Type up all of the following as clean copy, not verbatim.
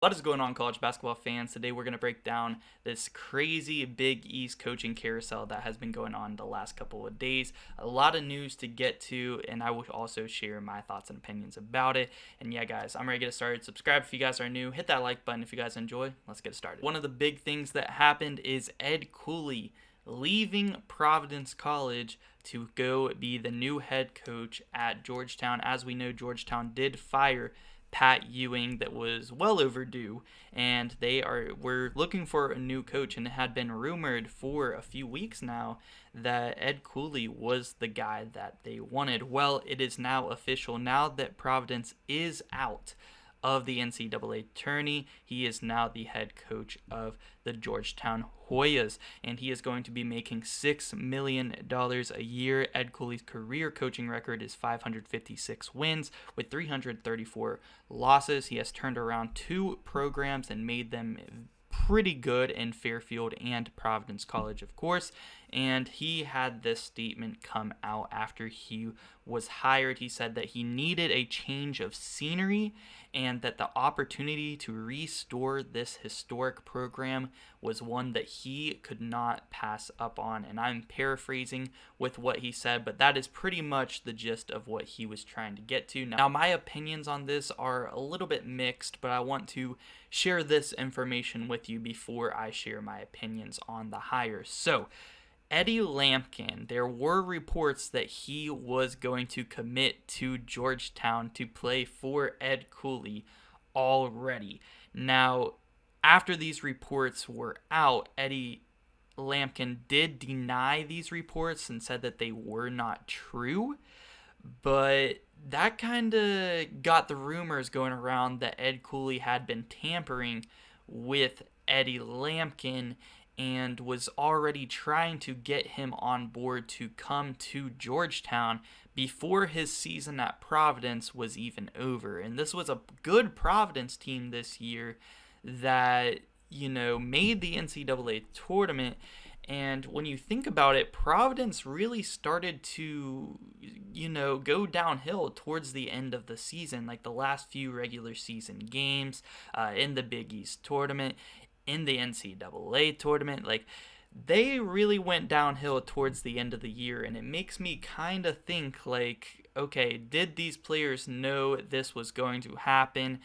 What is going on, college basketball fans? Today we're going to break down this crazy Big East coaching carousel that has been going on the last couple of days. A lot of news to get to, and I will also share my thoughts and opinions about it. And yeah, guys, I'm ready to get started. Subscribe if you guys are new. Hit that like button if you guys enjoy. Let's get started. One of the big things that happened is Ed Cooley leaving Providence College to go be the new head coach at Georgetown. As we know, Georgetown did fire Pat Ewing that was well overdue, and we're looking for a new coach, and it had been rumored for a few weeks now that Ed Cooley was the guy that they wanted. Well, it is now official. Now that Providence is out of the NCAA tourney, he is now the head coach of the Georgetown Hoyas, and he is going to be making $6 million a year. Ed Cooley's career coaching record is 556 wins with 334 losses. He has turned around two programs and made them pretty good in Fairfield and Providence College, of course. And he had this statement come out after he was hired. He said that he needed a change of scenery and that the opportunity to restore this historic program was one that he could not pass up on. And I'm paraphrasing with what he said, but that is pretty much the gist of what he was trying to get to. Now, my opinions on this are a little bit mixed, but I want to share this information with you before I share my opinions on the hire. So, Eddie Lampkin, there were reports that he was going to commit to Georgetown to play for Ed Cooley already. Now, after these reports were out, Eddie Lampkin did deny these reports and said that they were not true, but that kind of got the rumors going around that Ed Cooley had been tampering with Eddie Lampkin and was already trying to get him on board to come to Georgetown before his season at Providence was even over. And this was a good Providence team this year that, made the NCAA tournament. And when you think about it, Providence really started to, go downhill towards the end of the season, like the last few regular season games in the Big East tournament, in the NCAA tournament. Like, they really went downhill towards the end of the year, and it makes me kind of think, like, okay, did these players know this was going to happen?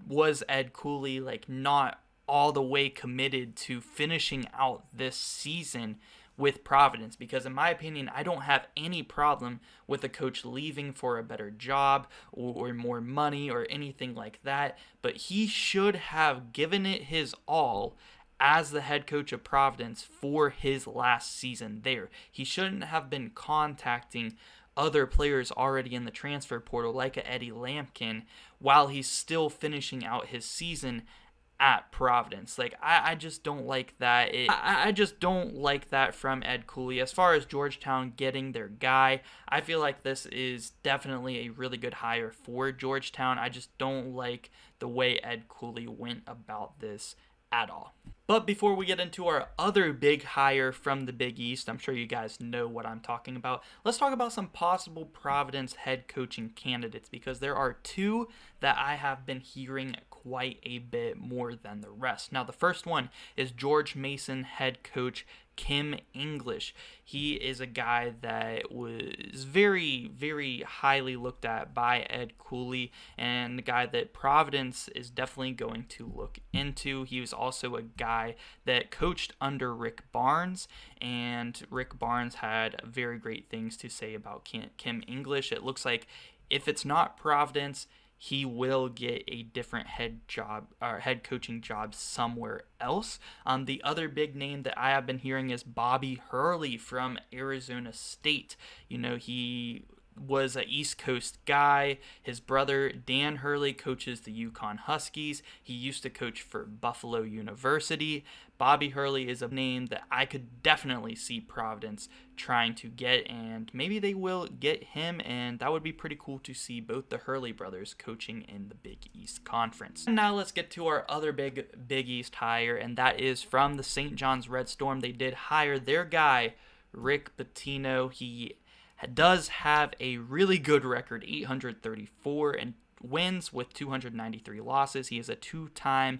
Was Ed Cooley, not all the way committed to finishing out this season with Providence? Because in my opinion, I don't have any problem with a coach leaving for a better job or more money or anything like that, but he should have given it his all as the head coach of Providence for his last season there. He shouldn't have been contacting other players already in the transfer portal like a Eddie Lampkin while he's still finishing out his season at Providence. I just don't like that. I just don't like that from Ed Cooley. As far as Georgetown getting their guy, I feel like this is definitely a really good hire for Georgetown. I just don't like the way Ed Cooley went about this at all. But before we get into our other big hire from the Big East, I'm sure you guys know what I'm talking about. Let's talk about some possible Providence head coaching candidates, because there are two that I have been hearing quite a bit more than the rest. Now, the first one is George Mason head coach Kim English. He is a guy that was very, very highly looked at by Ed Cooley, and a guy that Providence is definitely going to look into. He was also a guy that coached under Rick Barnes, and Rick Barnes had very great things to say about Kim English. It looks like if it's not Providence, he will get a different head coaching job somewhere else. The other big name that I have been hearing is Bobby Hurley from Arizona State. He was an East Coast guy. His brother, Dan Hurley, coaches the UConn Huskies. He used to coach for Buffalo University. Bobby Hurley is a name that I could definitely see Providence trying to get, and maybe they will get him, and that would be pretty cool to see both the Hurley brothers coaching in the Big East Conference. And now let's get to our other Big East hire, and that is from the St. John's Red Storm. They did hire their guy, Rick Pitino. He does have a really good record, 834 and wins with 293 losses. He is a two-time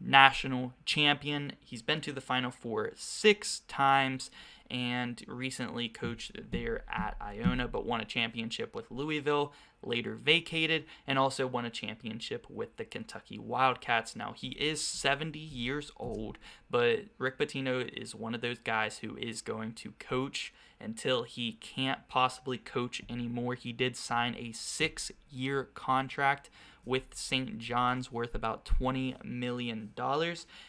national champion. He's been to the Final Four 6 times and recently coached there at Iona, but won a championship with Louisville, later vacated, and also won a championship with the Kentucky Wildcats. Now, he is 70 years old, but Rick Pitino is one of those guys who is going to coach until he can't possibly coach anymore. He did sign a 6-year contract with St. John's worth about $20 million,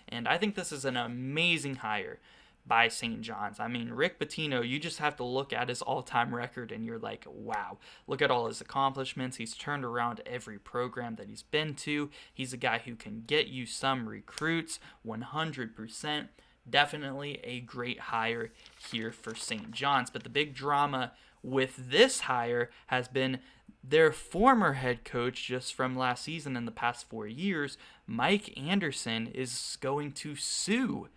and I think this is an amazing hire by St. John's. I mean, Rick Pitino, you just have to look at his all-time record and you're like, wow, look at all his accomplishments. He's turned around every program that he's been to. He's a guy who can get you some recruits 100%. Definitely a great hire here for St. John's. But the big drama with this hire has been their former head coach just from last season in the past 4 years. Mike Anderson is going to sue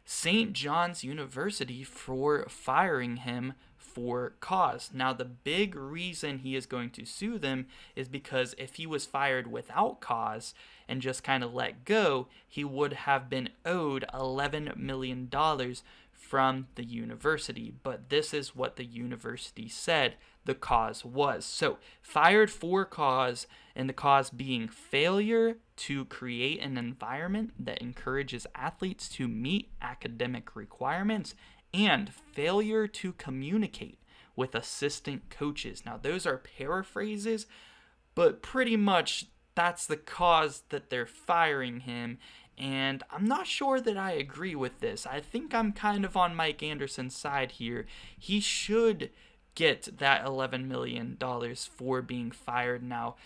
St. John's University for firing him for cause. Now, the big reason he is going to sue them is because if he was fired without cause and just kind of let go, he would have been owed $11 million from the university. But this is what the university said the cause was. So, fired for cause, and the cause being failure to create an environment that encourages athletes to meet academic requirements and failure to communicate with assistant coaches. Now, those are paraphrases, but pretty much that's the cause that they're firing him. And I'm not sure that I agree with this. I think I'm kind of on Mike Anderson's side here. He should get that $11 million for being fired. Now,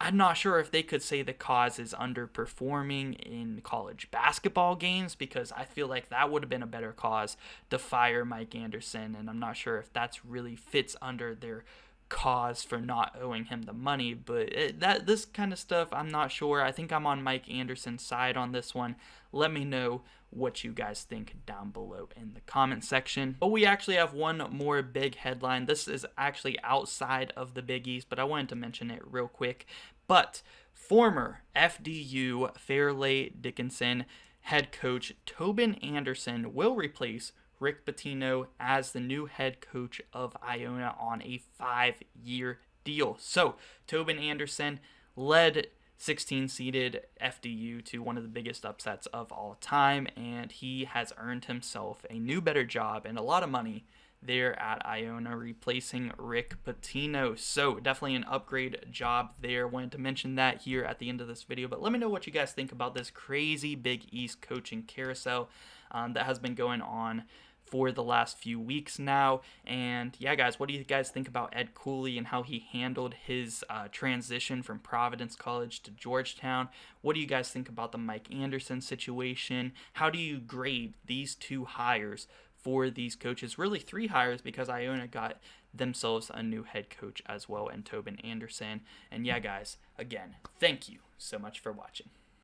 I'm not sure if they could say the cause is underperforming in college basketball games, because I feel like that would have been a better cause to fire Mike Anderson, and I'm not sure if that's really fits under their cause for not owing him the money. But this kind of stuff, I'm not sure. I think I'm on Mike Anderson's side on this one. Let me know what you guys think down below in the comment section. But we actually have one more big headline. This is actually outside of the Big East, but I wanted to mention it real quick. But former FDU Fairleigh Dickinson head coach Tobin Anderson will replace Rick Pitino as the new head coach of Iona on a 5-year deal. So Tobin Anderson led 16-seeded FDU to one of the biggest upsets of all time, and he has earned himself a new, better job and a lot of money there at Iona, replacing Rick Pitino. So definitely an upgrade job there. Wanted to mention that here at the end of this video, but let me know what you guys think about this crazy Big East coaching carousel that has been going on for the last few weeks now. And yeah, guys, what do you guys think about Ed Cooley and how he handled his transition from Providence College to Georgetown? What do you guys think about the Mike Anderson situation? How do you grade these two hires for these coaches? Really 3 hires, because Iona got themselves a new head coach as well, and Tobin Anderson. And yeah, guys, again, thank you so much for watching.